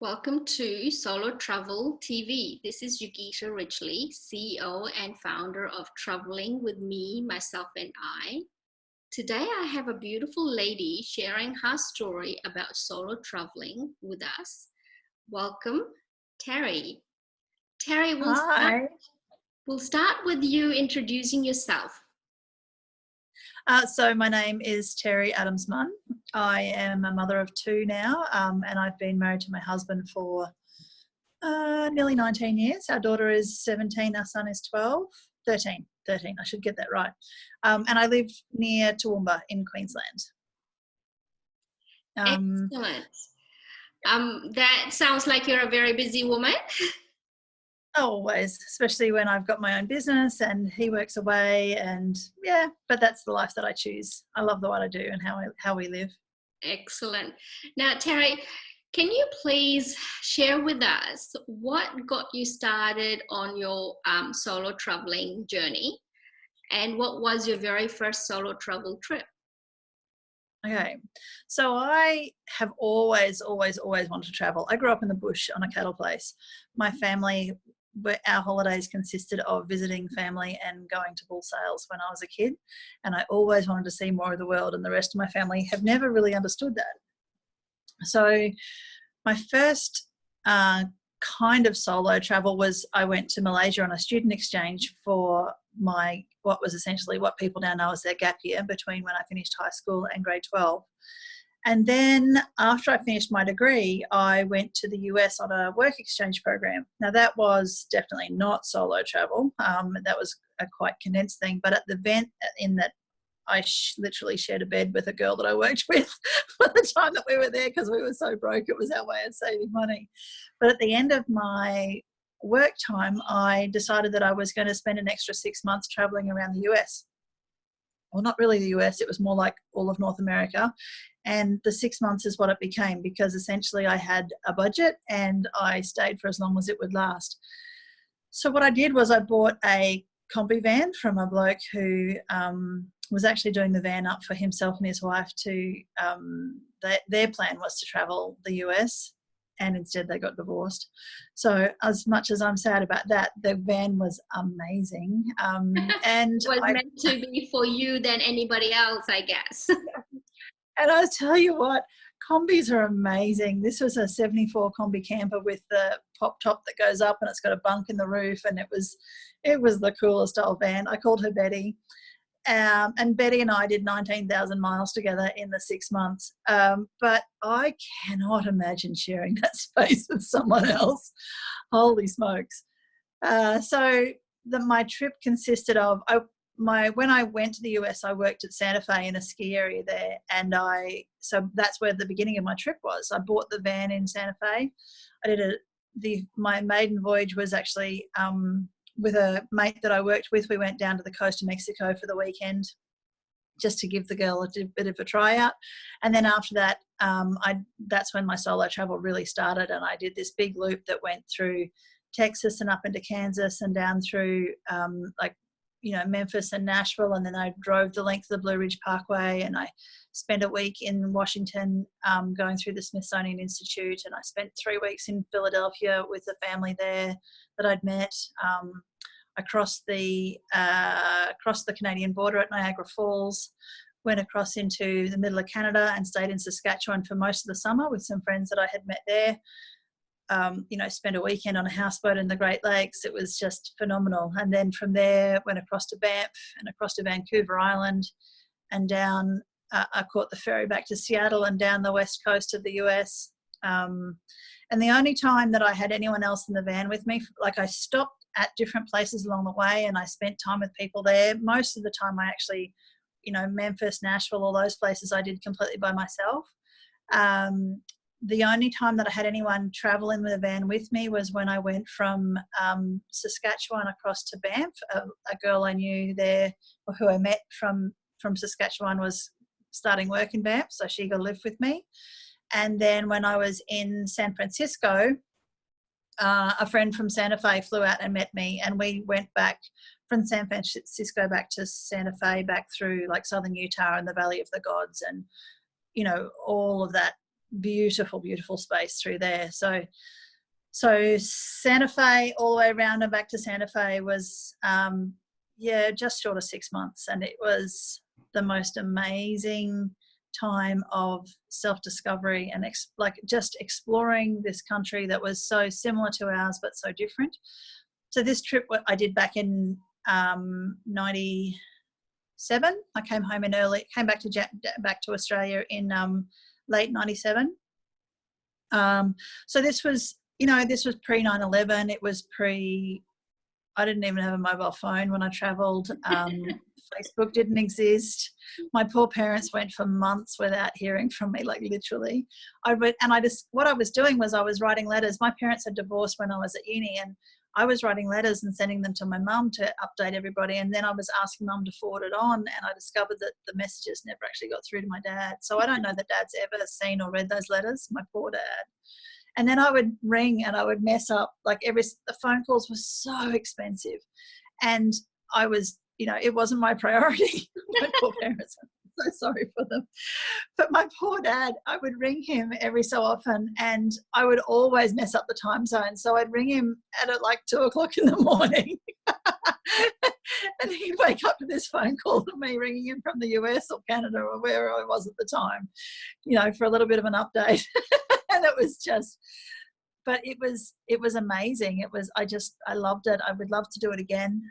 Welcome to Solo Travel TV. This is Yogita Ridgley, CEO and founder of Traveling with Me, Myself, and I. Today I have a beautiful lady sharing her story about solo traveling with us. Welcome, Terri. Terri, Hi. we'll start with you introducing yourself. So my name is Terri Adams-Munn. I am a mother of two now, and I've been married to my husband for nearly 19 years. Our daughter is 17, our son is 13, I should get that right. And I live near Toowoomba in Queensland. Excellent. That sounds like you're a very busy woman. Always, especially when I've got my own business and he works away, and yeah, but that's the life that I choose. I love what I do and how we live. Excellent. Now, Terri, can you please share with us what got you started on your solo traveling journey, and what was your very first solo travel trip? Okay, so I have always wanted to travel. I grew up in the bush on a cattle place. My family, our holidays consisted of visiting family and going to bull sales when I was a kid, and I always wanted to see more of the world, and the rest of my family have never really understood that. So my first kind of solo travel was I went to Malaysia on a student exchange for what was essentially what people now know as their gap year between when I finished high school and grade 12. And then after I finished my degree, I went to the US on a work exchange program. Now that was definitely not solo travel. That was a quite condensed thing, but at the event in that I literally shared a bed with a girl that I worked with for the time that we were there because we were so broke. It was our way of saving money. But at the end of my work time, I decided that I was going to spend an extra 6 months traveling around the US. Well, not really the US, it was more like all of North America. And the 6 months is what it became, because essentially I had a budget and I stayed for as long as it would last. So what I did was I bought a combi van from a bloke who was actually doing the van up for himself and his wife to, their plan was to travel the US, and instead they got divorced. So as much as I'm sad about that, the van was amazing. And It was meant to be for you than anybody else, I guess. And I tell you what, combis are amazing. This was a 74 combi camper with the pop top that goes up and it's got a bunk in the roof, and it was the coolest old van. I called her Betty. And Betty and I did 19,000 miles together in the 6 months. But I cannot imagine sharing that space with someone else. Holy smokes. So my trip consisted of, when I went to the US, I worked at Santa Fe in a ski area there, and so that's where the beginning of my trip was. I bought the van in Santa Fe. My maiden voyage was actually with a mate that I worked with. We went down to the coast of Mexico for the weekend just to give the girl a bit of a tryout. And then after that, that's when my solo travel really started, and I did this big loop that went through Texas and up into Kansas and down through Memphis and Nashville, and then I drove the length of the Blue Ridge Parkway, and I spent a week in Washington going through the Smithsonian Institute, and I spent 3 weeks in Philadelphia with the family there that I'd met. I crossed the Canadian border at Niagara Falls, went across into the middle of Canada and stayed in Saskatchewan for most of the summer with some friends that I had met there. Spent a weekend on a houseboat in the Great Lakes. It was just phenomenal. And then from there, went across to Banff and across to Vancouver Island, and down, I caught the ferry back to Seattle and down the west coast of the US. And the only time that I had anyone else in the van with me, like I stopped at different places along the way and I spent time with people there. Most of the time I actually, Memphis, Nashville, all those places I did completely by myself. The only time that I had anyone travel in the van with me was when I went from Saskatchewan across to Banff. A girl I knew there, or who I met from Saskatchewan, was starting work in Banff, so she got to live with me. And then when I was in San Francisco, a friend from Santa Fe flew out and met me, and we went back from San Francisco back to Santa Fe, back through like southern Utah and the Valley of the Gods, and all of that beautiful, beautiful space through there. So Santa Fe all the way around and back to Santa Fe was, just short of 6 months. And it was the most amazing time of self-discovery and just exploring this country that was so similar to ours but so different. So this trip I did back in 97. I came back to Australia in late 97. So this was pre 9/11. It was I didn't even have a mobile phone when I travelled. Facebook didn't exist. My poor parents went for months without hearing from me, like literally. What I was doing was I was writing letters. My parents had divorced when I was at uni, and I was writing letters and sending them to my mum to update everybody. And then I was asking mum to forward it on, and I discovered that the messages never actually got through to my dad. So I don't know that Dad's ever seen or read those letters, my poor dad. And then I would ring and I would mess up. The phone calls were so expensive. And I was, it wasn't my priority. My poor parents, I'm so sorry for them. But my poor dad, I would ring him every so often and I would always mess up the time zone. So I'd ring him at 2 o'clock in the morning. And he'd wake up to this phone call of me ringing him from the US or Canada or where I was at the time, for a little bit of an update. And it was just, but it was amazing. I loved it. I would love to do it again.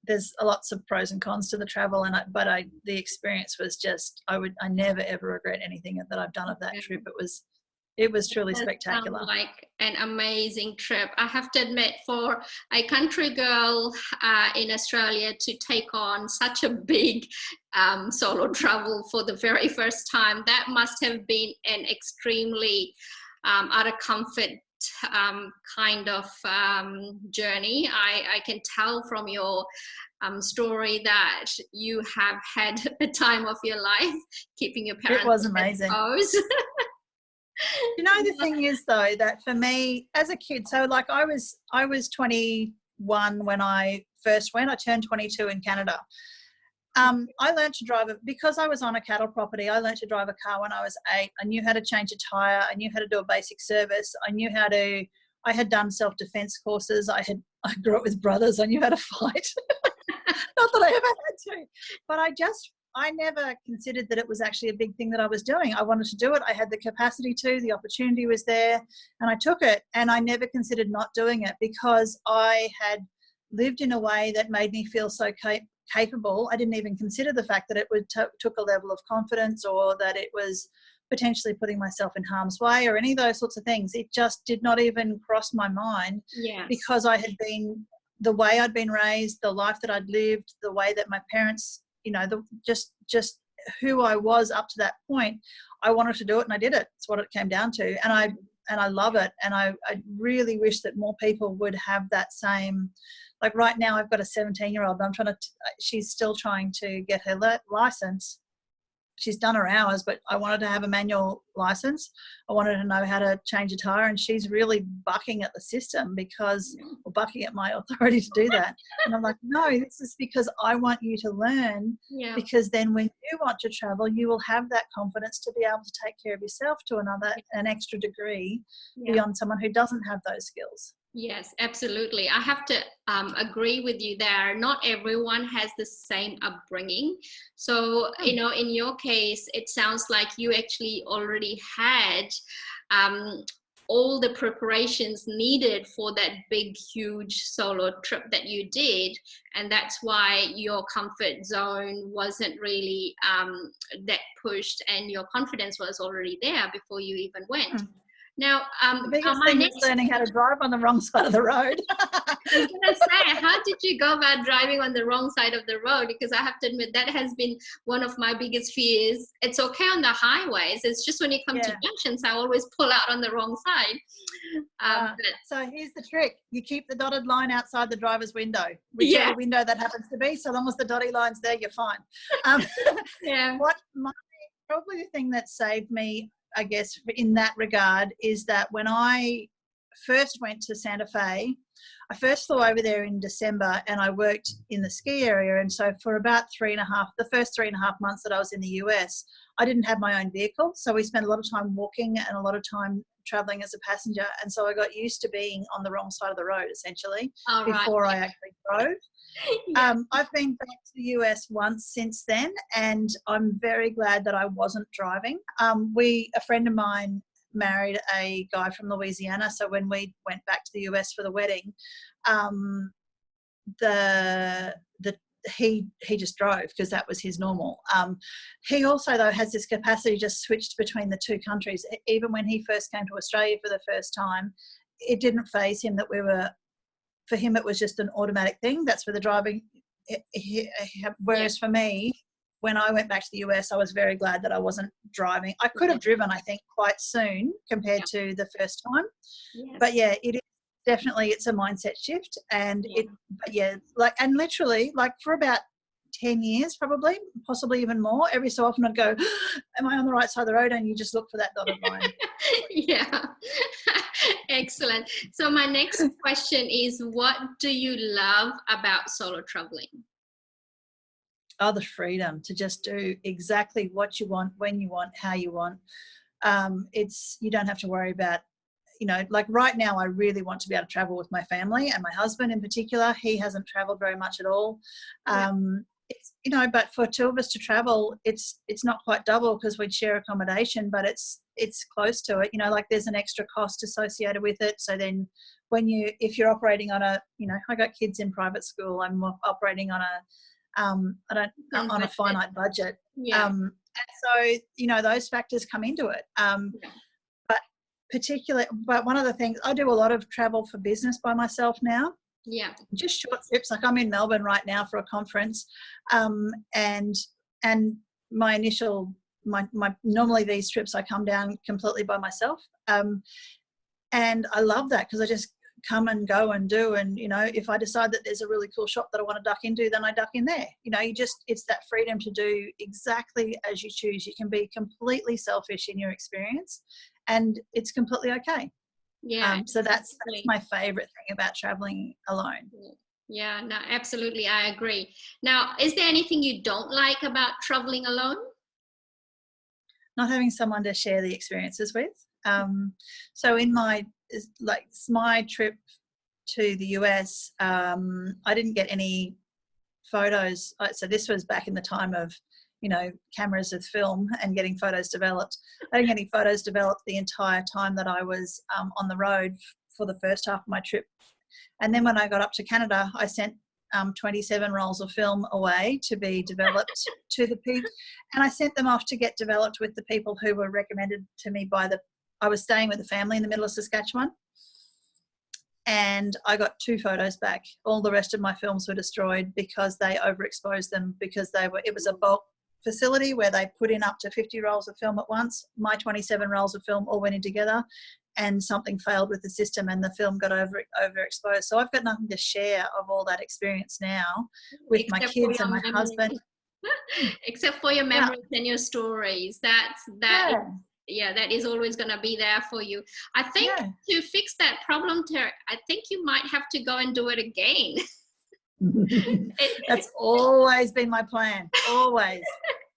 There's lots of pros and cons to the travel, the experience was just, I never ever regret anything that I've done of that trip. It was truly spectacular. Sounds like an amazing trip. I have to admit, for a country girl in Australia to take on such a big solo travel for the very first time, that must have been an extremely out of comfort kind of journey. I can tell from your story that you have had a time of your life keeping your parents. It was amazing. The thing is though, that for me as a kid, so I was 21 when I first went. I turned 22 in Canada. I learned to drive because I was on a cattle property. I learned to drive a car when I was 8. I knew how to change a tire. I knew how to do a basic service. I had done self-defense courses. I grew up with brothers. I knew how to fight. Not that I ever had to, but I never considered that it was actually a big thing that I was doing. I wanted to do it. I had the capacity to, the opportunity was there, and I took it. And I never considered not doing it because I had lived in a way that made me feel so capable. I didn't even consider the fact that it took a level of confidence or that it was potentially putting myself in harm's way or any of those sorts of things. It just did not even cross my mind. Yes. Because I had been, the way I'd been raised, the life that I'd lived, the way that my parents, just who I was up to that point, I wanted to do it and I did it. It's what it came down to. And I love it. And I really wish that more people would have that same, right now I've got a 17-year-old, but she's still trying to get her license. She's done her hours, but I wanted to have a manual license. I wanted to know how to change a tire, and she's really bucking at the system bucking at my authority to do that. And I'm like, no, this is because I want you to learn, because then when you want to travel, you will have that confidence to be able to take care of yourself to an extra degree beyond someone who doesn't have those skills. Yes, absolutely. I have to agree with you there. Not everyone has the same upbringing. So, in your case, it sounds like you actually already had all the preparations needed for that big, huge solo trip that you did. And that's why your comfort zone wasn't really that pushed, and your confidence was already there before you even went. Now, the biggest thing is learning how to drive on the wrong side of the road. I was going to say, how did you go about driving on the wrong side of the road? Because I have to admit, that has been one of my biggest fears. It's okay on the highways. It's just when you come to junctions, I always pull out on the wrong side. So here's the trick. You keep the dotted line outside the driver's window, whichever window that happens to be. So long as the dotted line's there, you're fine. Probably the thing that saved me, I guess, in that regard, is that when I first went to Santa Fe, I first flew over there in December and I worked in the ski area. And so for about the first 3.5 months that I was in the US, I didn't have my own vehicle. So we spent a lot of time walking and a lot of time traveling as a passenger. And so I got used to being on the wrong side of the road, essentially, before I actually drove. Yeah. I've been back to the US once since then, and I'm very glad that I wasn't driving. A friend of mine married a guy from Louisiana, so when we went back to the US for the wedding, he just drove because that was his normal. He also, though, has this capacity just switched between the two countries. Even when he first came to Australia for the first time, it didn't faze him that for him it was just an automatic thing. That's for the driving. Whereas for me, when I went back to the US, I was very glad that I wasn't driving. I could have driven, I think, quite soon compared to the first time. Yes. But yeah, it is definitely, it's a mindset shift. And and literally, like for about 10 years, probably, possibly even more, every so often I'd go, am I on the right side of the road? And you just look for that dotted line. Yeah. Excellent. So my next question is, what do you love about solo traveling? Oh, the freedom to just do exactly what you want, when you want, how you want. You don't have to worry about, like right now I really want to be able to travel with my family and my husband in particular. He hasn't traveled very much at all. It's, but for two of us to travel, it's not quite double because we'd share accommodation, but it's close to it. Like there's an extra cost associated with it. So then if you're operating on I got kids in private school, I'm operating on on a finite budget. And so, those factors come into it. But one of the things, I do a lot of travel for business by myself now. Yeah. Just short trips. Like I'm in Melbourne right now for a conference. And my normally these trips I come down completely by myself. And I love that because I just come and go and do. And, if I decide that there's a really cool shop that I want to duck into, then I duck in there. It's that freedom to do exactly as you choose. You can be completely selfish in your experience and it's completely okay. Yeah. So that's my favorite thing about traveling alone. Yeah, no, absolutely. I agree. Now, is there anything you don't like about traveling alone? Not having someone to share the experiences with. So in my trip to the US, I didn't get any photos. So this was back in the time of, cameras with film and getting photos developed. I didn't get any photos developed the entire time that I was on the road for the first half of my trip. And then when I got up to Canada, I sent 27 rolls of film away to be developed to the people. And I sent them off to get developed with the people who were recommended to me I was staying with a family in the middle of Saskatchewan. And I got 2 photos back. All the rest of my films were destroyed because they overexposed them because it was a bulk facility where they put in up to 50 rolls of film at once. My 27 rolls of film all went in together and something failed with the system and the film got overexposed. So I've got nothing to share of all that experience now with my kids and my husband. Except for your memories and your stories. That is always going to be there for you. I think to fix that problem, Terri, I think you might have to go and do it again. That's always been my plan, always.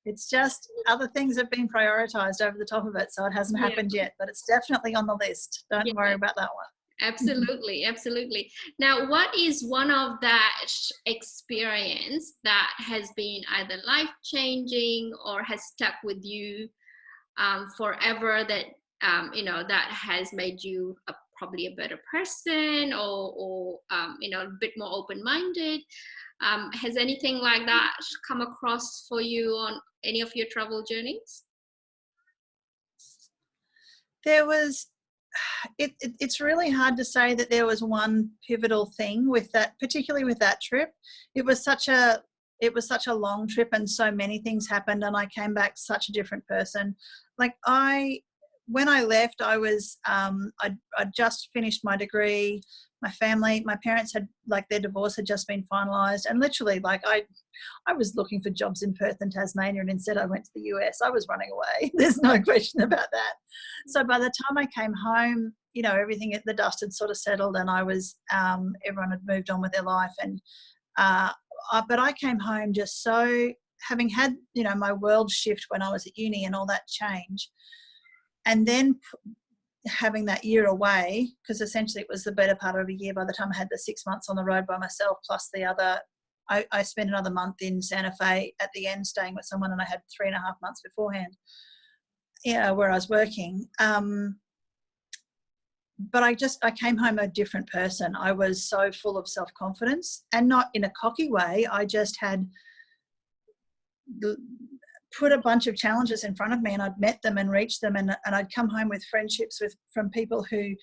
It's just other things have been prioritized over the top of it, so it hasn't happened yet, but it's definitely on the list. Don't worry about that one. Absolutely, absolutely. Now, what is one of that experience that has been either life-changing or has stuck with you forever that, that has made you probably a better person or a bit more open-minded? Has anything like that come across for you on any of your travel journeys? There was, it's really hard to say that there was one pivotal thing with that, particularly with that trip. It was such a long trip and so many things happened and I came back such a different person. Like when I left, I was, I'd just finished my degree. My parents had, their divorce had just been finalised. And literally, I was looking for jobs in Perth and Tasmania and instead I went to the US. I was running away. There's no question about that. So by the time I came home, you know, everything, the dust had sort of settled, and I was, everyone had moved on with their life. And, but I came home just so, having had, you know, my world shift when I was at uni and all that change, and then having that year away, because essentially it was the better part of a year by the time I had the 6 months on the road by myself, plus the other, I spent another month in Santa Fe at the end staying with someone, and I had 3.5 months beforehand, yeah, where I was working. But I came home a different person. I was so full of self-confidence, and not in a cocky way. I just had put a bunch of challenges in front of me, and I'd met them and reached them, and I'd come home with friendships from people who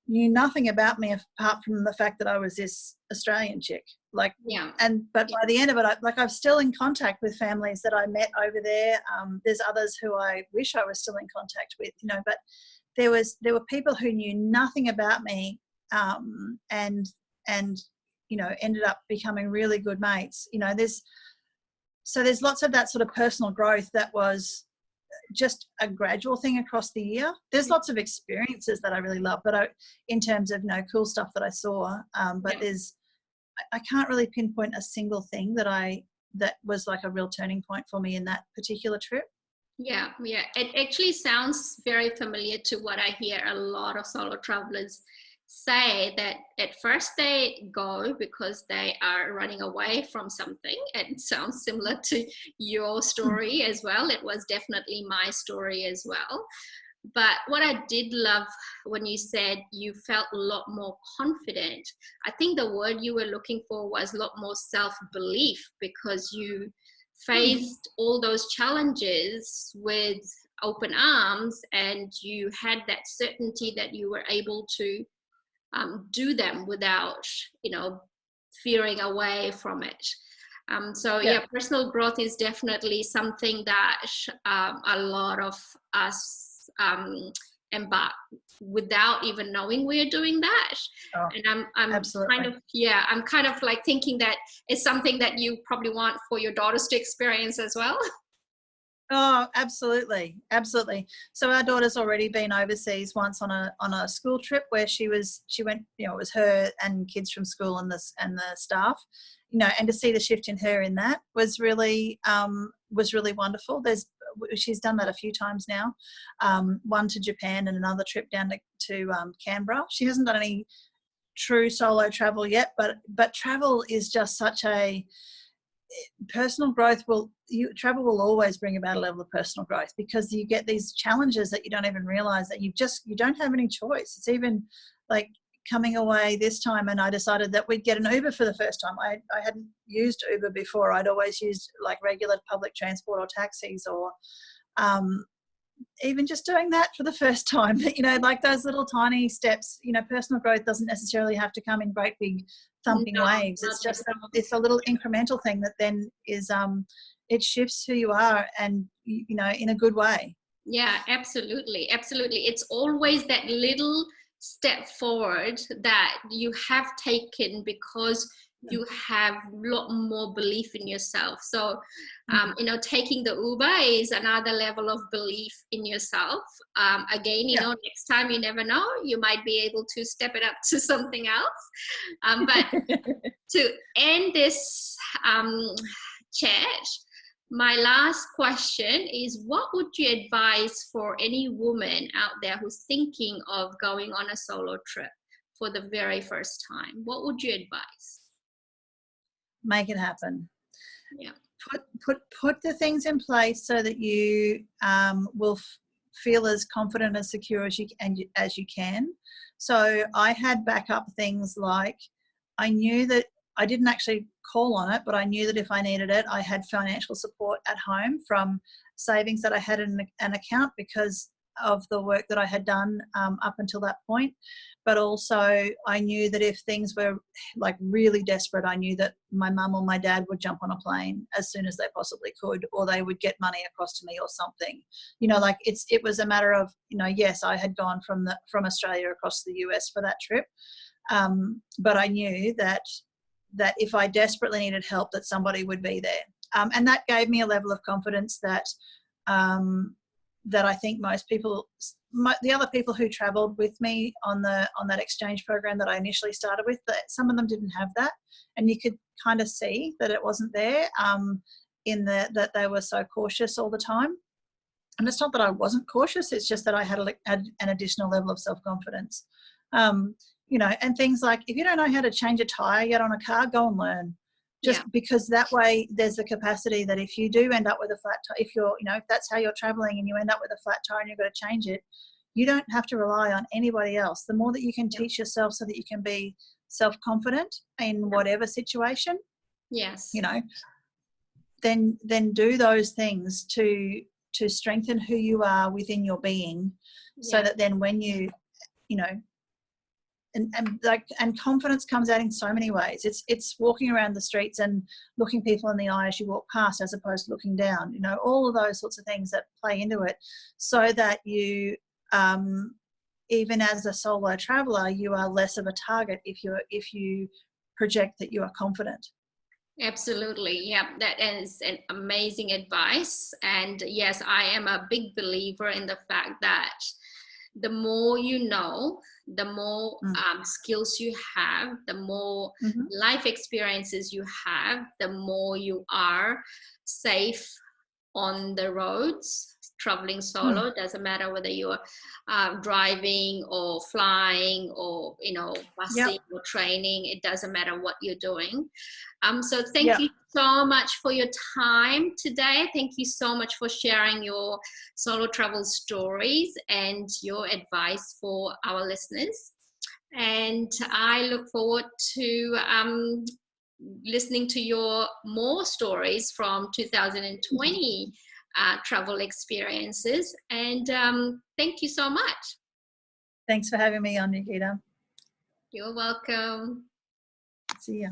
knew nothing about me apart from the fact that I was this Australian chick. Like, Yeah. But by the end of it, I'm still in contact with families that I met over there. There's others who I wish I was still in contact with, you know, but there were people who knew nothing about me, and you know, ended up becoming really good mates. You know, there's lots of that sort of personal growth that was just a gradual thing across the year. There's lots of experiences that I really love, but in terms of, you know, cool stuff that I saw, but I can't really pinpoint a single thing that was like a real turning point for me in that particular trip. Yeah. It actually sounds very familiar to what I hear a lot of solo travelers say, that at first they go because they are running away from something. And it sounds similar to your story as well. It was definitely my story as well. But what I did love when you said you felt a lot more confident, I think the word you were looking for was a lot more self-belief, because you faced all those challenges with open arms, and you had that certainty that you were able to do them without, you know, fearing away from it. So personal growth is definitely something that a lot of us embark without even knowing we're doing that. And I'm absolutely. I'm kind of like thinking that it's something that you probably want for your daughters to experience as well. Oh, absolutely. So our daughter's already been overseas once on a school trip where she went, you know, it was her and kids from school and the staff, you know, and to see the shift in her in that was really wonderful. She's done that a few times now, one to Japan and another trip down to Canberra. She hasn't done any true solo travel yet, but travel is just such a personal growth. Travel will always bring about a level of personal growth, because you get these challenges that you don't even realize that you don't have any choice. It's even like coming away this time, and I decided that we'd get an Uber for the first time. I hadn't used Uber before. I'd always used like regular public transport or taxis, or even just doing that for the first time. You know, like those little tiny steps. You know, personal growth doesn't necessarily have to come in great big thumping waves. It's just it's a little incremental thing that then is it shifts who you are, and you know, in a good way. Yeah, absolutely. It's always that little step forward that you have taken because you have a lot more belief in yourself. So, you know, taking the Uber is another level of belief in yourself. Again, you know, next time, you never know, you might be able to step it up to something else. But to end this chat, my last question is, what would you advise for any woman out there who's thinking of going on a solo trip for the very first time? What would you advise? Make it happen. Yeah. Put the things in place so that you will feel as confident and secure as you can. So I had backup things, like I knew that I didn't actually call on it, but I knew that if I needed it, I had financial support at home from savings that I had in an account because of the work that I had done up until that point. But also I knew that if things were like really desperate, I knew that my mum or my dad would jump on a plane as soon as they possibly could, or they would get money across to me or something. You know, like it was a matter of, you know, yes, I had gone from Australia across the US for that trip, but I knew that if I desperately needed help, that somebody would be there. And that gave me a level of confidence that that I think most people, the other people who travelled with me on that exchange program that I initially started with, that some of them didn't have that, and you could kind of see that it wasn't there, that they were so cautious all the time. And it's not that I wasn't cautious, it's just that I had an additional level of self-confidence. And things like, if you don't know how to change a tyre yet on a car, go and learn. Because that way there's the capacity that if you do end up with a flat tire, if that's how you're traveling and you end up with a flat tire and you've got to change it, you don't have to rely on anybody else. The more that you can teach yourself so that you can be self-confident in whatever situation, then do those things to strengthen who you are within your being, so that then when and confidence comes out in so many ways. It's walking around the streets and looking people in the eye as you walk past, as opposed to looking down. All of those sorts of things that play into it, so that you, even as a solo traveler, you are less of a target if you project that you are confident. Absolutely. Yeah, that is an amazing advice. And yes, I am a big believer in the fact that the more you know, the more skills you have, the more life experiences you have, the more you are safe on the roads, traveling solo. Doesn't matter whether you're driving or flying or busing or training. It doesn't matter what you're doing. So thank you so much for your time today. Thank you so much for sharing your solo travel stories and your advice for our listeners. And I look forward to listening to your more stories from 2020 travel experiences. And thank you so much. Thanks for having me on, Yogita. You're welcome. See ya.